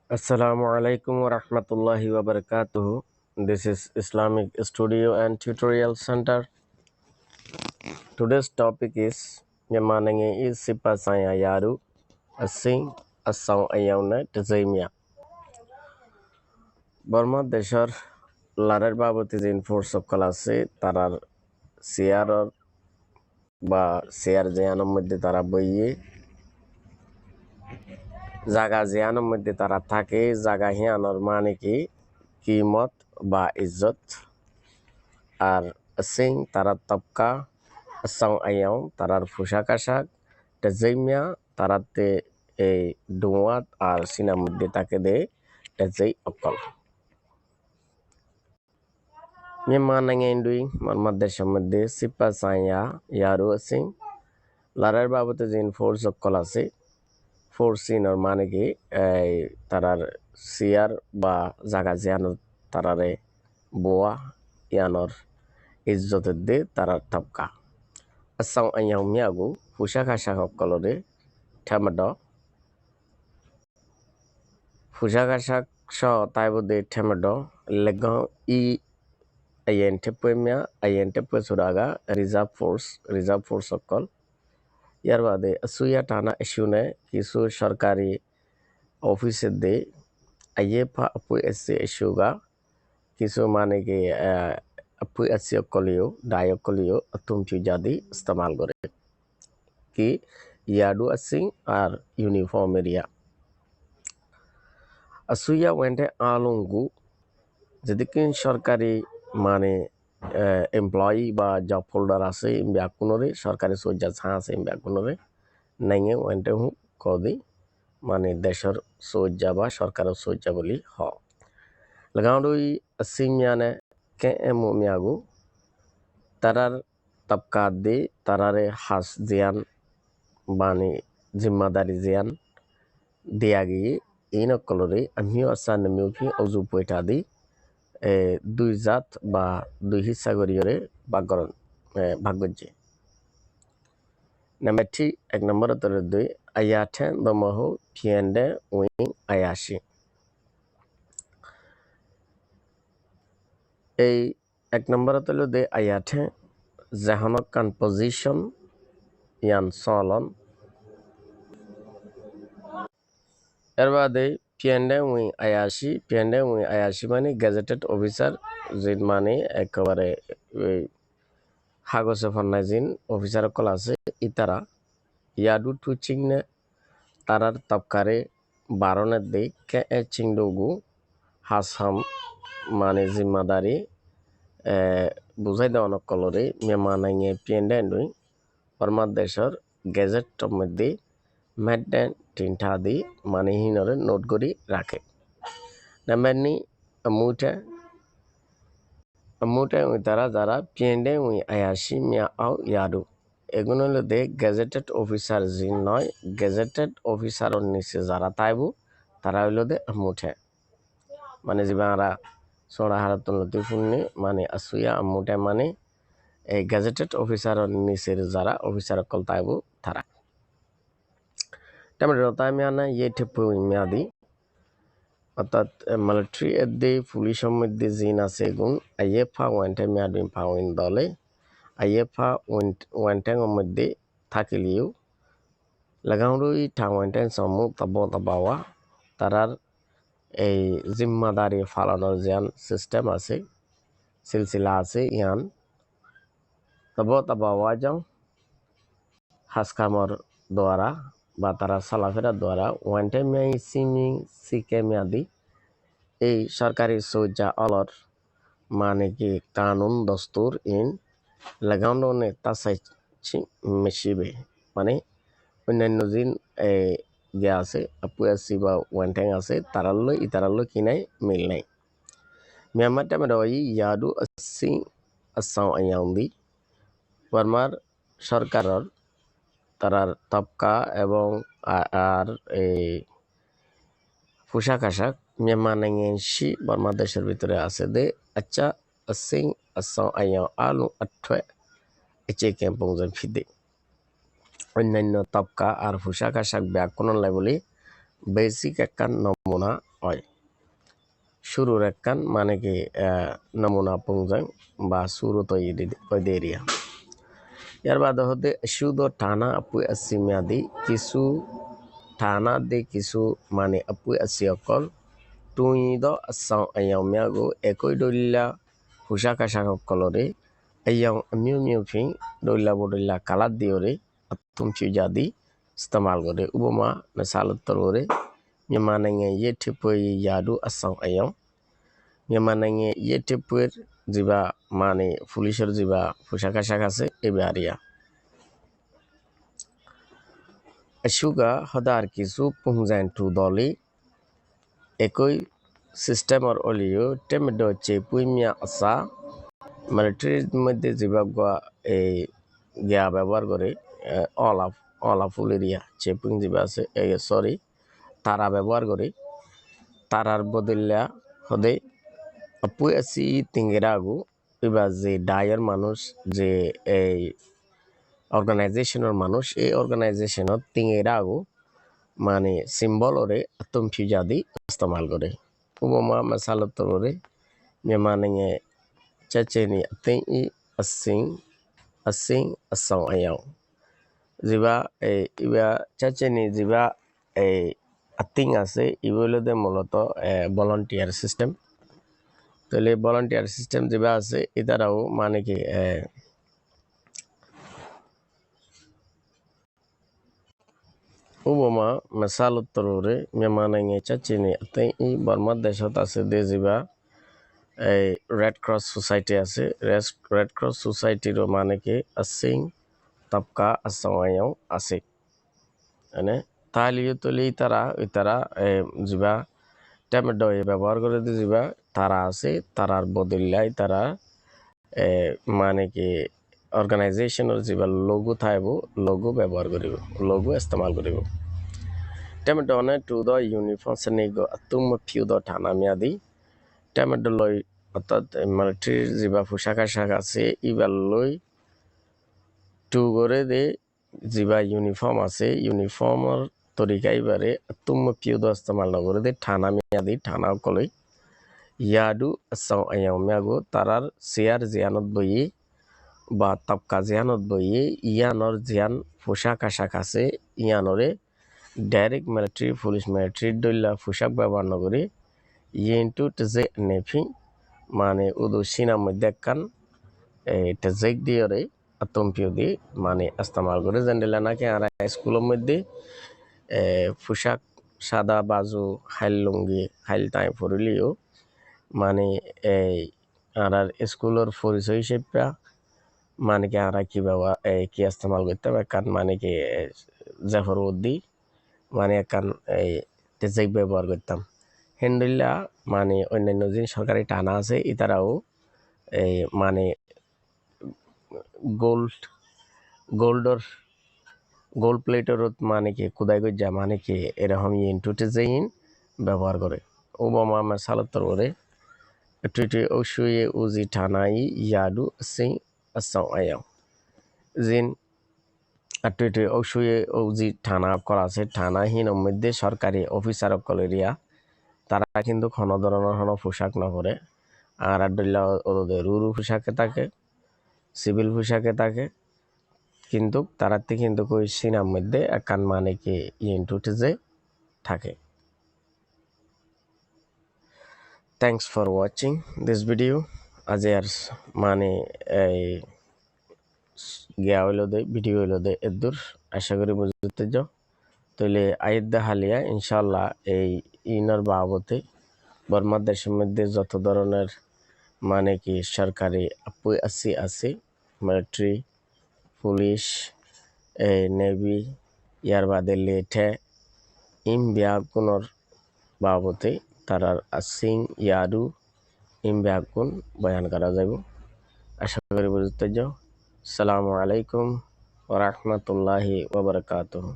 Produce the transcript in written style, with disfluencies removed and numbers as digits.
Assalamu alaikum wa rahmatullahi wa barakatuh. This is Islamic Studio and Tutorial Center. Today's topic is Yamanange is Sipasaya Yaru, a sing, a song ayana, Tazamia. Burma Deshar Larar Babut is in force of Kalase, Tarar Sierra Ba Sierra Janam with the Taraboye Zaga Zianam with the Taratake, Zagahian or Maniki, Kimot Ba Izot. আর সিং তারা তবকা song আয়াও তারার পোশাক আশাক টেজাইমিয়া তারাতে এই ডুয়াত আর সিনার মধ্যে তাকে দে টেজাই অকল মিয়ামা নাঙ্গেন্ডুই মারমাদেশের মধ্যে cepa সাইয়া ইয়ারু সিং লারার বাবতে জিন ফোর্স অকল আছে ফোর্স সিনর মানে কি তারার সিয়ার বা জাগা জিয়ানো তারারে বোয়া ইয়ানর ইজ্জতের দে তারার তবকা asang anyang miagu fushaka shaka kolore thamado fushaka shak sho taibo de thamado lego I ayen tepemia ayen tepe suraga reserve force okol yarbade asuya tana issue kisu sarkari office de ayepa apu esse issue ga kisu mane ke apu esse okoliyo dayokoliyo atum chujadi istemal kore কি ইয়াডু asking আর uniform area আসুইয়া ওয়েন্টে আলুঙ্গু যেদিকিন সরকারি মানে employee বা job holder আছে ইম্বিয়া কোনরে সরকারি সজ্জা ছা আছে ইম্বিয়া কোনরে নাইয়ে ওয়েন্টে হু কদি মানে দেশর সজ্জা বা সরকারের সজ্জা বলি হ লাগাউডুই আসিমিয়ানে কে এমু মিয়াগু তারার তবকা দি তারারে হাস জিয়ান bani zimmadari zian diagi ino kolore amio asan miuki ozu poitadi দুই জাত বা দুই হিসা করিয়রে বাগরণ ভাগ্যজে নাম্বারটি এক নম্বর তরে দুই আয়াঠে দমহ ফিয়েন্ডে উইং আয়াশি এই এক নম্বর তলে দে আয়াঠে জাহনক কান পজিশন ইয়ান সলন এর বাদে পিএনডে উই আয়াশি মানে গেজেটেড অফিসার জিন মানে একেবারে হাগসে ফান্নাই জিন অফিসার কল আছে ইতারা ইয়াডু টু চিংনে তারার তবকারে বারনের দে কে এ চিংডুগু হাসাম মানে জিম্মাদারি বুঝাই দেওয়ান কলরে মেমানাইয়ে পিএনডে এন্ডুই পরমাদ দেশর গেজেট মধ্যে মেডেন তিনটা দি মানে হিনরে নোট করি রাখে নাম্বার নি মুটে উই তারা যারা পিএনডে উই আয়াশি মিয়া আও ইয়াডু এগুলো হলো দে গেজেটেড অফিসার জিন নয় গেজেটেড অফিসারের নিচে যারা তাইবু তারা হইলো দে মুঠে মানে জিবারা সোড়া হারাতুন লতিফুন্নি মানে আসুয়া মুঠে মানে এই গেজেটেড অফিসারের নিচের যারা অফিসার কল তাইবু তারা তেমন রতামিয়ানা ইয়ে ঠেপু মেয়াদি অর্থাৎ মিলিটারি এদ্দি পুলিশের মধ্যে জিন আছে গুণ আইএফা ওয়ান্টে মেয়াদি পাউইন দলে আইএফা ওয়ান্টেংয়ের মধ্যে থাকিলেও লাগাউরুই ঠাওয়ান্টেন সমু তাবাওয়া তারার এই জিম্মাদারি ফালানোর জিয়ান সিস্টেম আছে সিলসিলা আছে ইয়ান তাবাওয়া যাও হাসকামর দ্বারা বা তারা সালাফেরার দ্বারা ওয়ান্টে মেয়াই সিমিং সিকে মেয়াদি এই সরকারি সজ্জা অলর মানে কি কানুন দস্তুর ইন লাগাউনে তাসাই মেশিবে মানে অন্যান্য জিন যে আছে আপুয়াসি বা ওয়ান্টেং আছে তারাল্লো কিনাই মিল নাই মিয়ানমার টাইমে রই ইয়াডু আসি আসাও আয়াউন্দি বর্মার সরকারের তারার তবকা এবং আর এই পোশাক আশাক মিয়ামানাংশি বর্মা দেশের ভিতরে আছে দে আচ্ছা আসিং আসাও আয়াও আলু আঠে এচে ক্যাম্পংজন ফিদে অন্যান্য তবকা আর পোশাক আশাক ব্যাকরণ লাই বলি বেসিক একটা নমুনা হয় শুরুর একখান মানে কি নমুনা পুংজাং বা শুরু তৈরি এরিয়া ইয়ার বাদে হতে শুধু টানা আপু আসি মেয়াদি কিছু টানা de কিছু মানে আপু আসি অকল তুই দ আসাও আয়াও মেয়াগো একই দলিলা পোশাক আশাক অকলরে আয়াও মিউ ফিং দলিলা বদলিলা কালার দিওরে আতুম ফিজাদি ইস্তেমাল করে উপমা মিসালত তররে মেমানাঙ্গে ইয়ে ঠিপই ইয়াদু আসাও আয়াও মেমানাঙ্গে ইয়ে ঠিপের জিবা মানে পুলিশের জিবা পোশাক আশাক আছে এবে আরিয়া Suga hodar কিছু পুংজান টু দলি একই সিস্টেমর অলিও টেমডো চেপুইমিয়া আসা মিলিটারির মধ্যে জিবাগা এই গিয়া ব্যবহার করে অলাফুল এরিয়া চেপুং জিবা আছে সরি তারা ব্যবহার করে তারার বদলিয়া হদে আপু আসি তিঙ্গেরাগু এবার যে ডায়ের মানুষ যে এই অর্গানাইজেশনের মানুষ এই অর্গানাইজেশনত তিঙ্গেরাগু মানে সিম্বল ওরে আতম ফিজাদি ইস্তেমাল করে উপমা মাসালত তররে মেমানে চাচেনি আতেই আসিং আসাও আয়াও জিবা এই ইবা চাচেনি জিবা এই আতিং আছে ইবলদে মূলত ভলান্টিয়ার সিস্টেম তাহলে ভলান্টিয়ার সিস্টেম জিবা আছে এটারাও মানে কি উপমা মাসালত তররে মেমানে চাচেনি আতেই বর্মার দেশত আছে দে জিবা এই রেড ক্রস সোসাইটি আছে রেড ক্রস সোসাইটির মানে কি আসিং তবকা আসাওয়াও আছে মানে তাহলে তলি তারা জিবা টমেটো ব্যবহার করে দিয়ে জিবা তারা আছে তারার বদলাই তারা মানে কি অর্গানাইজেশনের জিবা লোগো থাকব লোগো ব্যবহার করিব লোগো ইস্তেমাল করিব টমেটো অনেক টু দ ইউনিফর্ম শ্রেণীগ তুম ফিউ দ থানা মেয়াদি টমেটো লই অর্থাৎ মিলিটারির জিবা পোশাক আশাক আছে ইবার লই টু করে দে জিবা ইউনিফর্ম আছে ইউনিফর্মর তরিকা এবারে তুম পিউ দ ইস্তেমাল নগরে দে থানা মেয়াদি থানা কলই ইয়াদু আসাও আয়াও মেয়াগো তারার চেয়ার জিয়ানত বইয়ে বা তবকা জিয়ানত বইয়ে ইয়ানর জিয়ান পোশাক আশাক আছে ইয়ানরে ডাইরেক্ট মিলিটারি পুলিশ মিলিটারি দল্লা পোশাক ব্যবহার নগরে ইয়েন্টু যে নেফি মানে উদু সিনার মধ্যে একখান টেজেক দিয়ে আতম্পিও দিয়ে মানে ইস্তেমাল করে জেন্ডেলা নাকি আর স্কুলের মধ্যে পোশাক সাদা বাজু হাইল লুঙ্গি হাইল টাই পরিলিও মানে এই আর স্কুলের পরিচয় হিসেবে মানে কি আর কি বাবা কি ইস্তেমাল করতে হবে কারণ মানে কি জাফর উদ্দি মানে একখান এই টেজেক ব্যবহার করতাম হেন্ডুল্লা মানে অন্যান্য যে সরকারি টানা আছে এটারাও এই মানে গোল্ড প্লেটের মানে কি কুদাই গজ্জা মানে কি এরকম ইনটুটে যেইন ব্যবহার করে ওবামা মাসালতর করে টুইটে ওশুয়ে উজি থানাই ইয়াদু সিং আসাও আয়াও জিন টুইটে ওশুয়ে উজি থানা করা আছে থানা হিনের মধ্যে সরকারি অফিসার কলেরিয়া তারা কিন্তু কোনো ধরনের পোশাক না করে আর আড্ডা ওদের রুরু পোশাকে থাকে সিভিল পোশাকে থাকে কিন্তু তারাতে কিন্তু ওই সিনার মধ্যে একখান মানে কি ইনটুটে যে থাকে thanks for watching this video আজ আর মানে এই গিয়া হইল দে ভিডিও হইল দে এদুর আশা করি বুঝতে যাও তাহলে আইদা হালিয়া ইনশাল্লাহ এই ইনার বাবতে বর্মার দেশের মধ্যে যত ধরনের মানে কি সরকারি আপু আছে মিলিটারি পুলিশ নেভি ইয়ার বাদে লেটে ইমব্যাগুনের বাবতে তারার আসিং ইয়াদু ইমব্যাগুন বয়ান করা যাব আশা করি বুঝতে যাও আসসালামু আলাইকুম ওয়া রাহমাতুল্লাহি ওয়া বারাকাতুহু